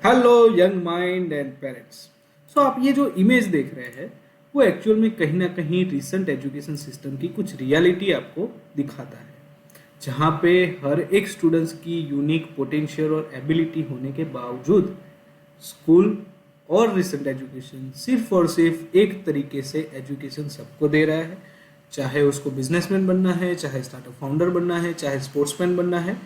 Hello young mind and parents. So आप ये जो इमेज देख रहे हैं वो एक्चुअल में कहीं ना कहीं रिसेंट एजुकेशन सिस्टम की कुछ रियलिटी आपको दिखाता है, जहाँ पे हर एक स्टूडेंट्स की यूनिक पोटेंशियल और एबिलिटी होने के बावजूद स्कूल और रिसेंट एजुकेशन सिर्फ और सिर्फ एक तरीके से एजुकेशन सबको दे रहा है। चाहे उसको बिजनेसमैन बनना है, चाहे स्टार्टअप फाउंडर बनना है, चाहे स्पोर्ट्समैन बनना है,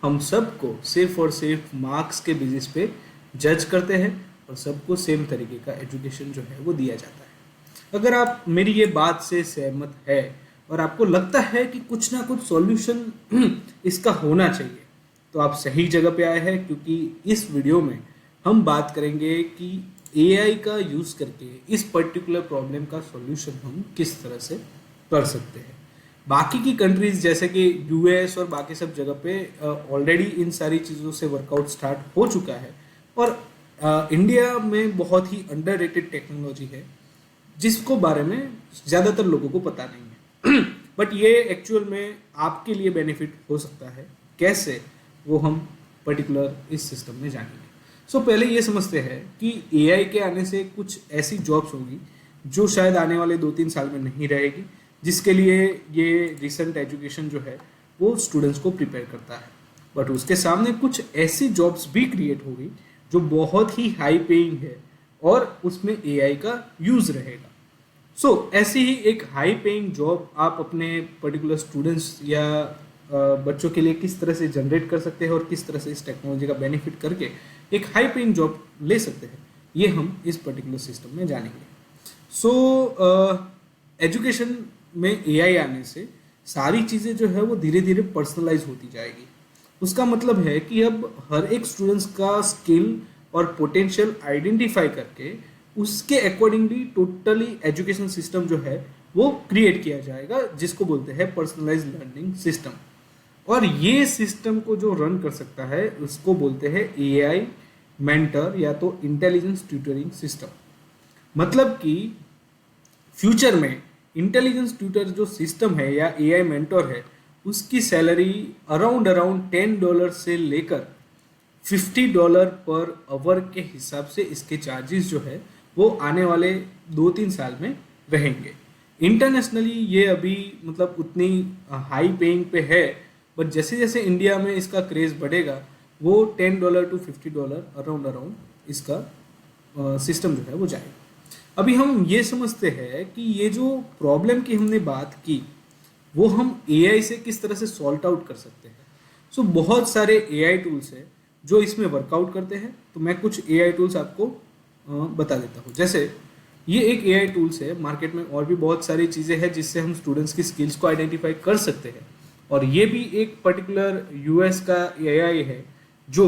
हम सबको सिर्फ और सिर्फ मार्क्स के बेसिस पे जज करते हैं और सबको सेम तरीके का एजुकेशन जो है वो दिया जाता है। अगर आप मेरी ये बात से सहमत है और आपको लगता है कि कुछ ना कुछ सॉल्यूशन इसका होना चाहिए, तो आप सही जगह पे आए हैं, क्योंकि इस वीडियो में हम बात करेंगे कि एआई का यूज़ करके इस पर्टिकुलर प्रॉब्लम का सॉल्यूशन हम किस तरह से कर सकते हैं। बाकी की कंट्रीज जैसे कि यूएस और बाकी सब जगह पे ऑलरेडी इन सारी चीज़ों से वर्कआउट स्टार्ट हो चुका है, और इंडिया में बहुत ही अंडररेटेड टेक्नोलॉजी है जिसको बारे में ज़्यादातर लोगों को पता नहीं है। बट ये एक्चुअल में आपके लिए बेनिफिट हो सकता है। कैसे, वो हम पर्टिकुलर इस सिस्टम में जानेंगे। सो पहले ये समझते हैं कि एआई के आने से कुछ ऐसी जॉब्स होगी जो शायद आने वाले 2-3 साल में नहीं रहेगी, जिसके लिए ये रिसेंट एजुकेशन जो है वो स्टूडेंट्स को प्रिपेयर करता है। बट उसके सामने कुछ ऐसी जॉब्स भी क्रिएट होगी जो बहुत ही हाई पेइंग है और उसमें एआई का यूज़ रहेगा। सो ऐसी ही एक हाई पेइंग जॉब आप अपने पर्टिकुलर स्टूडेंट्स या बच्चों के लिए किस तरह से जनरेट कर सकते हैं और किस तरह से इस टेक्नोलॉजी का बेनिफिट करके एक हाई पेइंग जॉब ले सकते हैं, ये हम इस पर्टिकुलर सिस्टम में जानेंगे। सो एजुकेशन में एआई आने से सारी चीज़ें जो है वो धीरे धीरे पर्सनलाइज होती जाएगी। उसका मतलब है कि अब हर एक स्टूडेंट्स का स्किल और पोटेंशियल आइडेंटिफाई करके उसके अकॉर्डिंगली टोटली एजुकेशन सिस्टम जो है वो क्रिएट किया जाएगा, जिसको बोलते हैं पर्सनलाइज लर्निंग सिस्टम। और ये सिस्टम को जो रन कर सकता है उसको बोलते हैं एआई मेंटर या तो इंटेलिजेंस ट्यूटरिंग सिस्टम। मतलब कि फ्यूचर में इंटेलिजेंस ट्यूटर जो सिस्टम है या एआई मेंटर है, उसकी सैलरी अराउंड $10 से लेकर $50 पर आवर के हिसाब से इसके चार्जेस जो है वो आने वाले 2-3 साल में रहेंगे। इंटरनेशनली ये अभी मतलब उतनी हाई पेइंग पे है, बट जैसे जैसे इंडिया में इसका क्रेज बढ़ेगा वो $10 to $50 अराउंड इसका सिस्टम जो है वो जाएगा। अभी हम ये समझते हैं कि ये जो प्रॉब्लम की हमने बात की वो हम एआई से किस तरह से सॉल्व आउट कर सकते हैं। सो बहुत सारे एआई टूल्स हैं जो इसमें वर्कआउट करते हैं। तो मैं कुछ एआई टूल्स आपको बता देता हूँ। जैसे ये एक एआई टूल्स है, मार्केट में और भी बहुत सारी चीज़ें हैं जिससे हम स्टूडेंट्स की स्किल्स को आइडेंटिफाई कर सकते हैं। और ये भी एक पर्टिकुलर यूएस का एआई है जो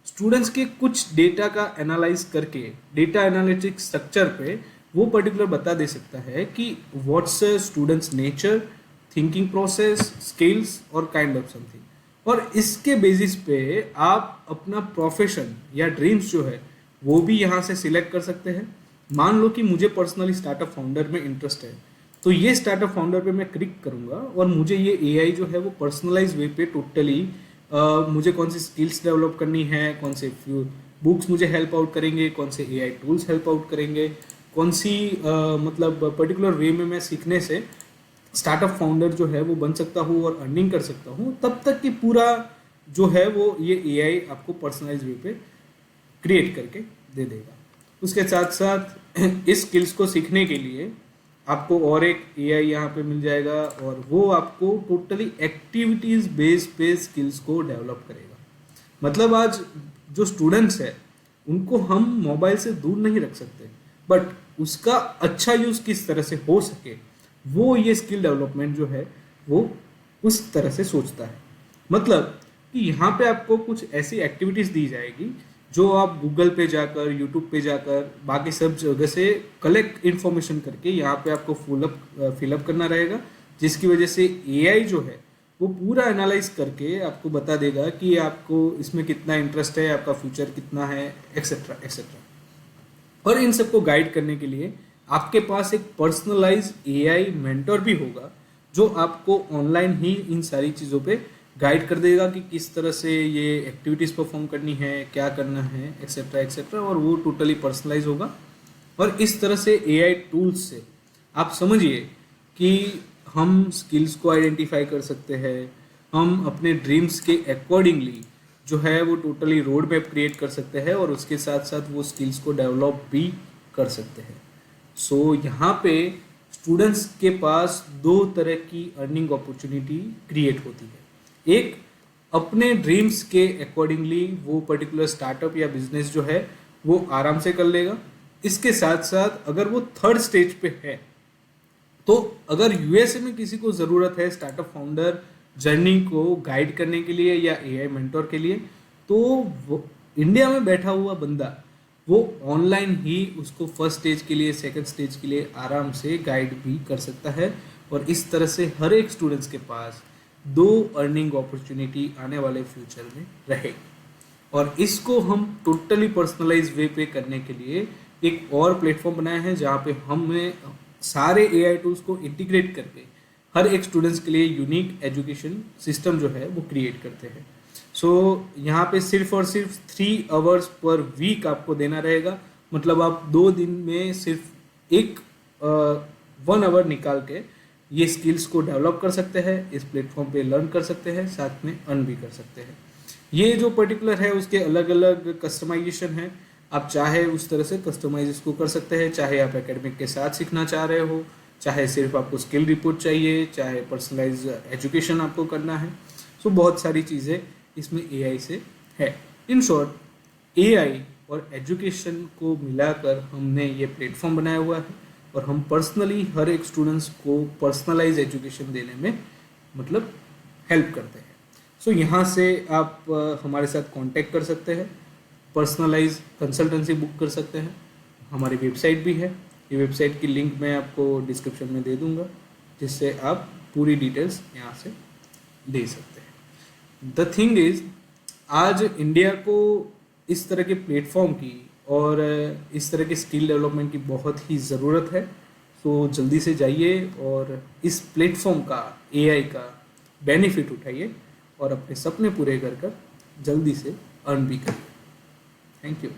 स्टूडेंट्स के कुछ डेटा का एनालाइज करके डेटा एनालिटिक्स स्ट्रक्चर पे वो पर्टिकुलर बता दे सकता है कि what's students nature, thinking process, skills और काइंड ऑफ समथिंग। और इसके बेसिस पे आप अपना प्रोफेशन या ड्रीम्स जो है वो भी यहाँ से सिलेक्ट कर सकते हैं। मान लो कि मुझे पर्सनली स्टार्टअप फाउंडर में इंटरेस्ट है, तो ये स्टार्टअप फाउंडर पे मैं क्लिक करूँगा और मुझे ये एआई जो है वो पर्सनलाइज वे पे टोटली मुझे कौन सी स्किल्स डेवलप करनी है, कौन से फ्यू बुक्स मुझे हेल्प आउट करेंगे, कौन से एआई टूल्स हेल्प आउट करेंगे, कौन सी मतलब पर्टिकुलर वे में मैं सीखने से स्टार्टअप फाउंडर जो है वो बन सकता हूँ और अर्निंग कर सकता हूँ, तब तक कि पूरा जो है वो ये एआई आपको पर्सनलाइज वे पे क्रिएट करके दे देगा। उसके साथ साथ इस स्किल्स को सीखने के लिए आपको और एक एआई यहाँ पे मिल जाएगा और वो आपको टोटली एक्टिविटीज़ बेस्ड पे स्किल्स को डेवलप करेगा। मतलब आज जो स्टूडेंट्स है उनको हम मोबाइल से दूर नहीं रख सकते, बट उसका अच्छा यूज़ किस तरह से हो सके वो ये स्किल डेवलपमेंट जो है वो उस तरह से सोचता है। मतलब कि यहाँ पे आपको कुछ ऐसी एक्टिविटीज़ दी जाएगी जो आप गूगल पे जाकर, यूट्यूब पे जाकर, बाकी सब जगह से कलेक्ट इन्फॉर्मेशन करके यहाँ पे आपको फिलअप करना रहेगा, जिसकी वजह से एआई जो है वो पूरा एनालाइज करके आपको बता देगा कि आपको इसमें कितना इंटरेस्ट है, आपका फ्यूचर कितना है, एक्सेट्रा एक्सेट्रा। और इन सबको गाइड करने के लिए आपके पास एक पर्सनलाइज एआई मेंटर भी होगा जो आपको ऑनलाइन ही इन सारी चीज़ों पे गाइड कर देगा कि किस तरह से ये एक्टिविटीज़ परफॉर्म करनी है, क्या करना है, एक्सेट्रा एक्सेट्रा, और वो टोटली पर्सनलाइज होगा। और इस तरह से एआई टूल्स से आप समझिए कि हम स्किल्स को आइडेंटिफाई कर सकते हैं, हम अपने ड्रीम्स के अकॉर्डिंगली जो है वो टोटली रोड मैप क्रिएट कर सकते हैं, और उसके साथ साथ वो स्किल्स को डेवलप भी कर सकते हैं। सो यहाँ पे स्टूडेंट्स के पास दो तरह की अर्निंग अपॉर्चुनिटी क्रिएट होती है। एक, अपने ड्रीम्स के अकॉर्डिंगली वो पर्टिकुलर स्टार्टअप या बिजनेस जो है वो आराम से कर लेगा। इसके साथ साथ अगर वो थर्ड स्टेज पे है, तो अगर यूएसए में किसी को ज़रूरत है स्टार्टअप फाउंडर जर्नी को गाइड करने के लिए या एआई मेंटोर के लिए, तो वो इंडिया में बैठा हुआ बंदा वो ऑनलाइन ही उसको फर्स्ट स्टेज के लिए, सेकंड स्टेज के लिए आराम से गाइड भी कर सकता है। और इस तरह से हर एक स्टूडेंट्स के पास दो अर्निंग अपॉर्चुनिटी आने वाले फ्यूचर में रहेगी। और इसको हम टोटली पर्सनलाइज वे पे करने के लिए एक और प्लेटफॉर्म बनाया है, जहाँ पे हमने सारे एआई टूल्स को इंटीग्रेट करके हर एक स्टूडेंट्स के लिए यूनिक एजुकेशन सिस्टम जो है वो क्रिएट करते हैं। सो यहाँ पे सिर्फ और सिर्फ 3 आवर्स पर वीक आपको देना रहेगा। मतलब आप 2 दिन में सिर्फ 1 आवर निकाल के ये स्किल्स को डेवलप कर सकते हैं, इस प्लेटफॉर्म पे लर्न कर सकते हैं, साथ में अर्न भी कर सकते हैं। ये जो पर्टिकुलर है उसके अलग अलग कस्टमाइजेशन है, आप चाहे उस तरह से कस्टमाइज इसको कर सकते हैं, चाहे आप एकेडमिक के साथ सीखना चाह रहे हो, चाहे सिर्फ आपको स्किल रिपोर्ट चाहिए, चाहे पर्सनलाइज एजुकेशन आपको करना है। सो बहुत सारी चीज़ें इसमें एआई से है। इन शॉर्ट एआई और एजुकेशन को मिलाकर हमने ये प्लेटफॉर्म बनाया हुआ है, और हम पर्सनली हर एक स्टूडेंट्स को पर्सनलाइज एजुकेशन देने में मतलब हेल्प करते हैं। सो यहाँ से आप हमारे साथ कांटेक्ट कर सकते हैं, पर्सनलाइज कंसल्टेंसी बुक कर सकते हैं। हमारी वेबसाइट भी है, ये वेबसाइट की लिंक मैं आपको डिस्क्रिप्शन में दे दूंगा, जिससे आप पूरी डिटेल्स यहाँ से दे सकते हैं। द थिंग इज, आज इंडिया को इस तरह के प्लेटफॉर्म की और इस तरह के स्किल डेवलपमेंट की बहुत ही ज़रूरत है। सो जल्दी से जाइए और इस प्लेटफॉर्म का, एआई का बेनिफिट उठाइए और अपने सपने पूरे कर जल्दी से अर्न भी करिए। Thank you.